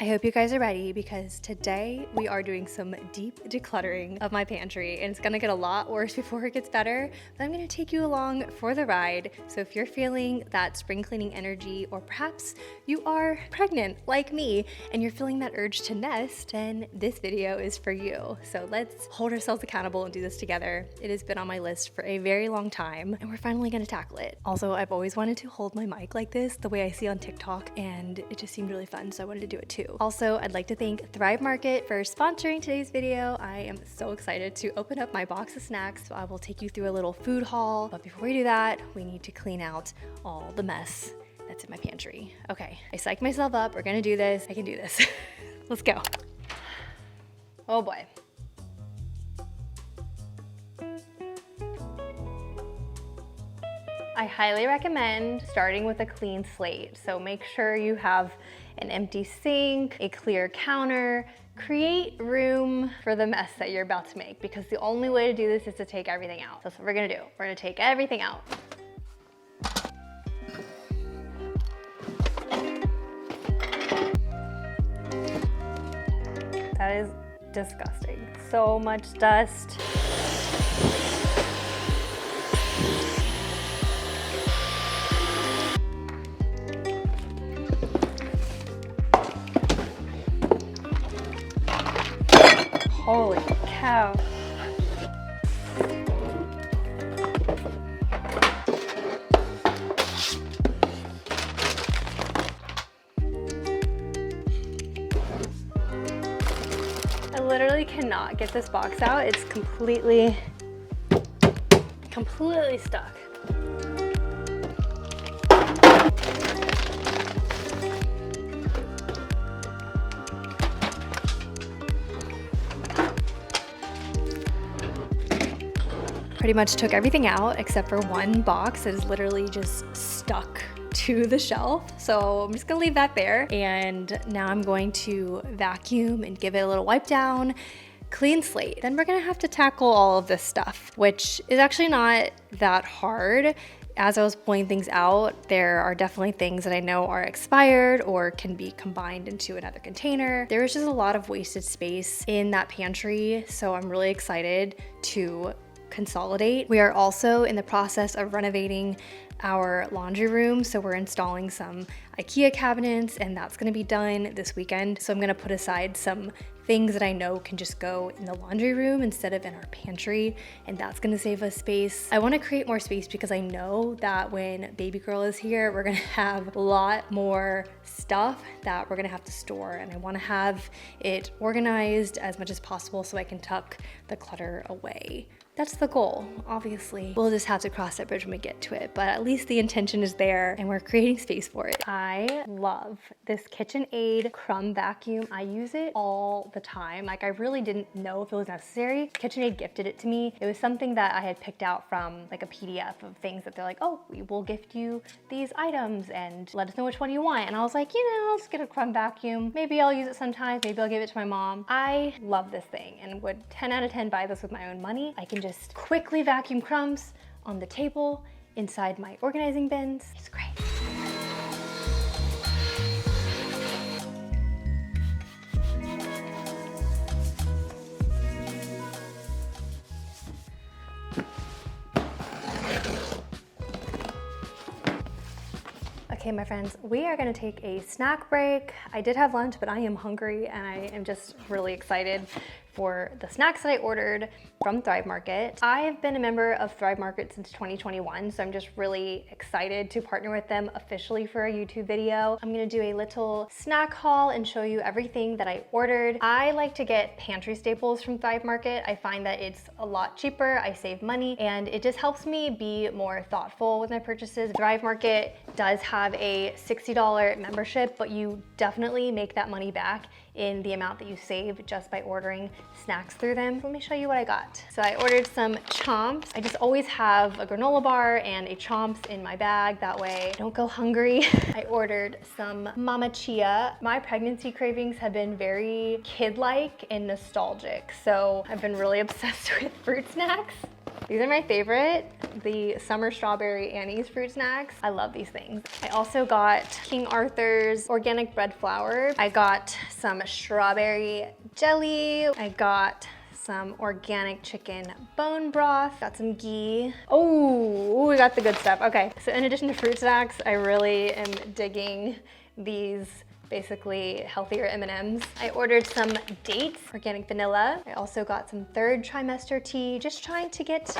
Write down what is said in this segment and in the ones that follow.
I hope you guys are ready because today we are doing some deep decluttering of my pantry, and it's gonna get a lot worse before it gets better, but I'm gonna take you along for the ride. So if you're feeling that spring cleaning energy, or perhaps you are pregnant like me and you're feeling that urge to nest, then this video is for you. So let's hold ourselves accountable and do this together. It has been on my list for a very long time and we're finally gonna tackle it. Also, I've always wanted to hold my mic like this, the way I see on TikTok, and it just seemed really fun, so I wanted to do it too. Also, I'd like to thank Thrive Market for sponsoring today's video. I am so excited to open up my box of snacks, so I will take you through a little food haul. But before we do that, we need to clean out all the mess that's in my pantry. Okay, I psyched myself up. We're gonna do this. I can do this. Let's go. Oh boy. I highly recommend starting with a clean slate. So make sure you have an empty sink, a clear counter. Create room for the mess that you're about to make, because the only way to do this is to take everything out. That's what we're gonna do. We're gonna take everything out. That is disgusting. So much dust. Holy cow. I literally cannot get this box out. It's completely stuck. Pretty much took everything out except for one box that is literally just stuck to the shelf. So I'm just gonna leave that there. And now I'm going to vacuum and give it a little wipe down, clean slate. Then we're gonna have to tackle all of this stuff, which is actually not that hard. As I was pulling things out, there are definitely things that I know are expired or can be combined into another container. There is just a lot of wasted space in that pantry, so I'm really excited to consolidate. We are also in the process of renovating our laundry room, so we're installing some IKEA cabinets, and that's gonna be done this weekend. So I'm gonna put aside some things that I know can just go in the laundry room instead of in our pantry, and that's gonna save us space. I wanna create more space because I know that when baby girl is here, we're gonna have a lot more stuff that we're gonna have to store, and I wanna have it organized as much as possible so I can tuck the clutter away. That's the goal. Obviously, we'll just have to cross that bridge when we get to it, but at least the intention is there and we're creating space for it. I love this KitchenAid crumb vacuum. I use it all the time. Like, I really didn't know if it was necessary. KitchenAid gifted it to me. It was something that I had picked out from like a PDF of things that they're like, oh, we will gift you these items and let us know which one you want. And I was like, you know, I'll just get a crumb vacuum. Maybe I'll use it sometimes. Maybe I'll give it to my mom. I love this thing and would 10 out of 10 buy this with my own money. I can just quickly vacuum crumbs on the table inside my organizing bins. It's great. Okay, my friends, we are gonna take a snack break. I did have lunch, but I am hungry and I am just really excited for the snacks that I ordered from Thrive Market. I have been a member of Thrive Market since 2021, so I'm just really excited to partner with them officially for a YouTube video. I'm gonna do a little snack haul and show you everything that I ordered. I like to get pantry staples from Thrive Market. I find that it's a lot cheaper, I save money, and it just helps me be more thoughtful with my purchases. Thrive Market does have a $60 membership, but you definitely make that money back in the amount that you save just by ordering snacks through them. Let me show you what I got. So I ordered some Chomps. I just always have a granola bar and a Chomps in my bag. That way I don't go hungry. I ordered some Mama Chia. My pregnancy cravings have been very kid-like and nostalgic. So I've been really obsessed with fruit snacks. These are my favorite, the summer strawberry anise fruit snacks. I love these things. I also got King Arthur's organic bread flour. I got some strawberry jelly. I got some organic chicken bone broth, got some ghee. Oh, we got the good stuff. Okay, so in addition to fruit snacks, I really am digging these basically healthier M&Ms. I ordered some dates, organic vanilla. I also got some third trimester tea, just trying to get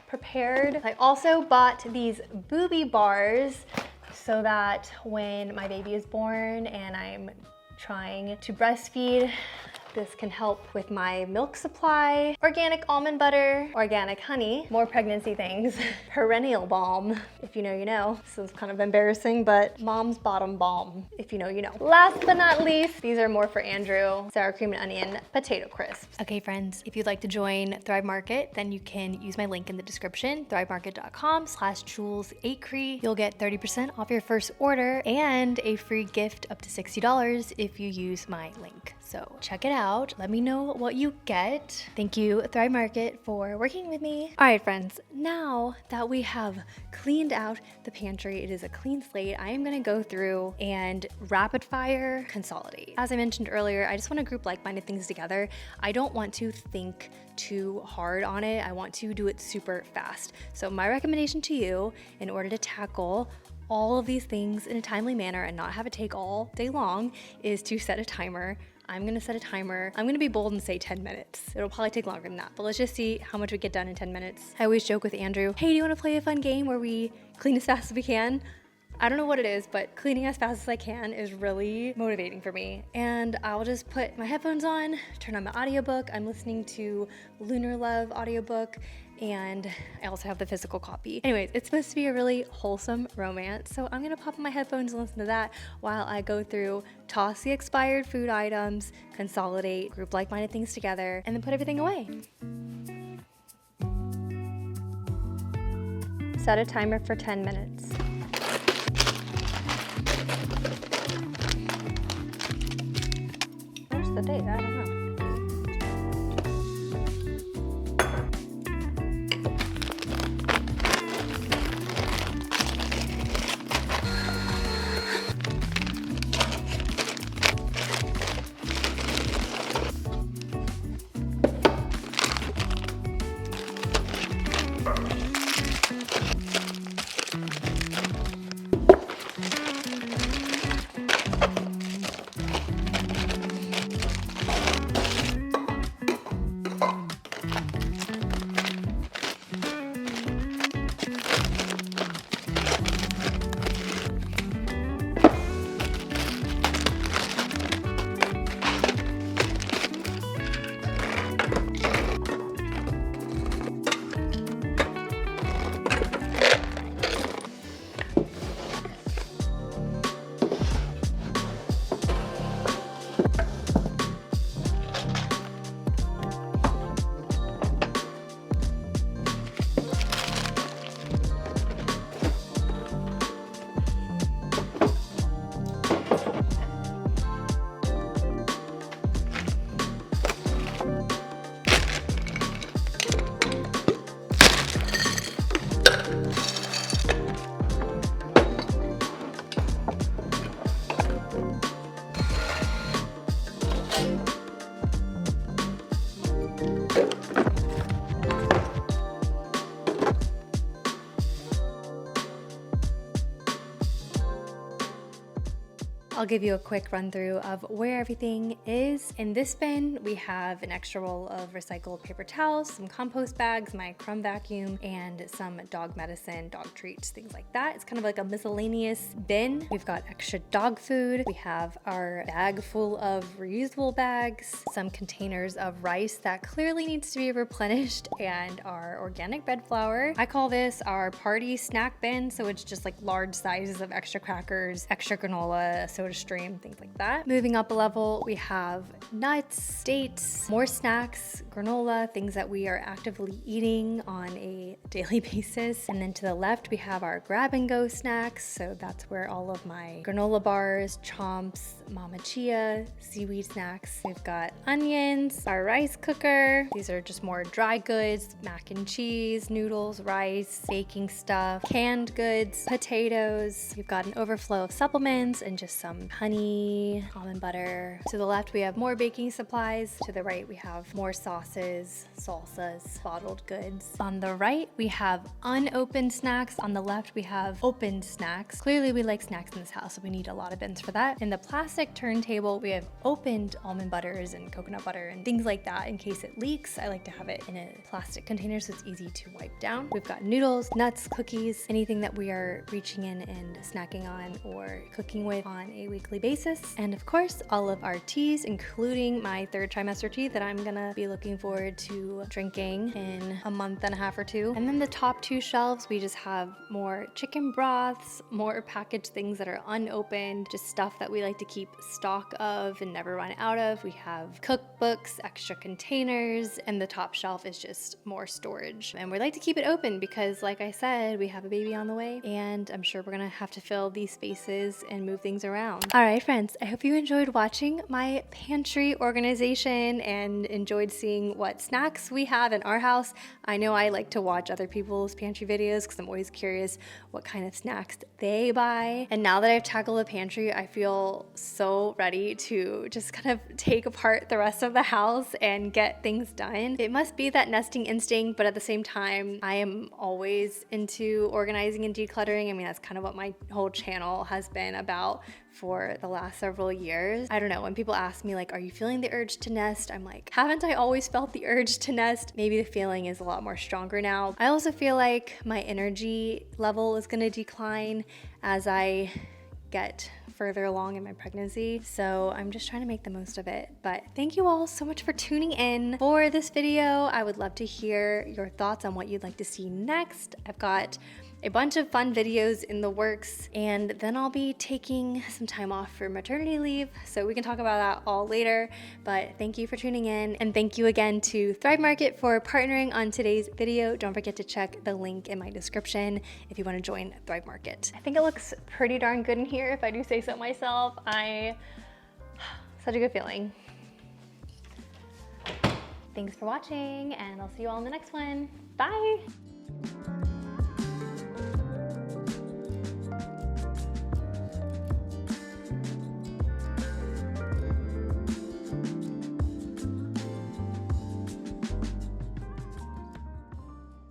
prepared. I also bought these booby bars so that when my baby is born and I'm trying to breastfeed, this can help with my milk supply. Organic almond butter, organic honey, more pregnancy things. Perennial balm, if you know, you know. This is kind of embarrassing, but mom's bottom balm, if you know, you know. Last but not least, these are more for Andrew, sour cream and onion potato crisps. Okay friends, if you'd like to join Thrive Market, then you can use my link in the description, thrivemarket.com/Jules8Cree. You'll get 30% off your first order and a free gift up to $60 if you use my link. So check it out. Let me know what you get. Thank you, Thrive Market, for working with me. All right, friends, now that we have cleaned out the pantry, it is a clean slate, I am gonna go through and rapid fire consolidate. As I mentioned earlier, I just wanna group like-minded things together. I don't want to think too hard on it. I want to do it super fast. So my recommendation to you, in order to tackle all of these things in a timely manner and not have it take all day long, is to set a timer. I'm gonna set a timer. I'm gonna be bold and say 10 minutes. It'll probably take longer than that, but let's just see how much we get done in 10 minutes. I always joke with Andrew, hey, do you wanna play a fun game where we clean as fast as we can? I don't know what it is, but cleaning as fast as I can is really motivating for me. And I'll just put my headphones on, turn on my audiobook. I'm listening to Lunar Love audiobook, and I also have the physical copy. Anyways, it's supposed to be a really wholesome romance, so I'm gonna pop in my headphones and listen to that while I go through, toss the expired food items, consolidate, group like-minded things together, and then put everything away. Set a timer for 10 minutes. Where's the date? I don't know. I'll give you a quick run through of where everything is. In this bin, we have an extra roll of recycled paper towels, some compost bags, my crumb vacuum, and some dog medicine, dog treats, things like that. It's kind of like a miscellaneous bin. We've got extra dog food. We have our bag full of reusable bags, some containers of rice that clearly needs to be replenished, and our organic bread flour. I call this our party snack bin, so it's just like large sizes of extra crackers, extra granola, soda stream, things like that. Moving up a level, we have nuts, dates, more snacks, granola, things that we are actively eating on a daily basis. And then to the left, we have our grab and go snacks. So that's where all of my granola bars, chomps, mama chia, seaweed snacks. We've got onions, our rice cooker. These are just more dry goods, mac and cheese, noodles, rice, baking stuff, canned goods, potatoes. We've got an overflow of supplements and just some honey, almond butter. To the left, we have more baking supplies. To the right, we have more sauces, salsas, bottled goods. On the right, we have unopened snacks. On the left, we have opened snacks. Clearly, we like snacks in this house, so we need a lot of bins for that. In the plastic turntable, we have opened almond butters and coconut butter and things like that in case it leaks. I like to have it in a plastic container so it's easy to wipe down. We've got noodles, nuts, cookies, anything that we are reaching in and snacking on or cooking with on a weekly basis. And of course, all of our teas, including my third trimester tea that I'm gonna be looking forward to drinking in a month and a half or two. And then the top two shelves, we just have more chicken broths, more packaged things that are unopened, just stuff that we like to keep stock of and never run out of. We have cookbooks, extra containers, and the top shelf is just more storage. And we like to keep it open because, like I said, we have a baby on the way and I'm sure we're gonna have to fill these spaces and move things around. All right, friends, I hope you enjoyed watching my pantry organization and enjoyed seeing what snacks we have in our house. I know I like to watch other people's pantry videos because I'm always curious what kind of snacks they buy. And now that I've tackled the pantry, I feel so ready to just kind of take apart the rest of the house and get things done. It must be that nesting instinct, but at the same time, I am always into organizing and decluttering. I mean, that's kind of what my whole channel has been about for the last several years. I don't know, when people ask me like, are you feeling the urge to nest? I'm like, haven't I always felt the urge to nest? Maybe the feeling is a lot more stronger now. I also feel like my energy level is gonna decline as I get further along in my pregnancy. So I'm just trying to make the most of it. But thank you all so much for tuning in for this video. I would love to hear your thoughts on what you'd like to see next. I've got a bunch of fun videos in the works, and then I'll be taking some time off for maternity leave, so we can talk about that all later. But thank you for tuning in, and thank you again to Thrive Market for partnering on today's video. Don't forget to check the link in my description if you want to join Thrive Market. I think it looks pretty darn good in here, if I do say so myself. Such a good feeling. Thanks for watching, and I'll see you all in the next one. Bye!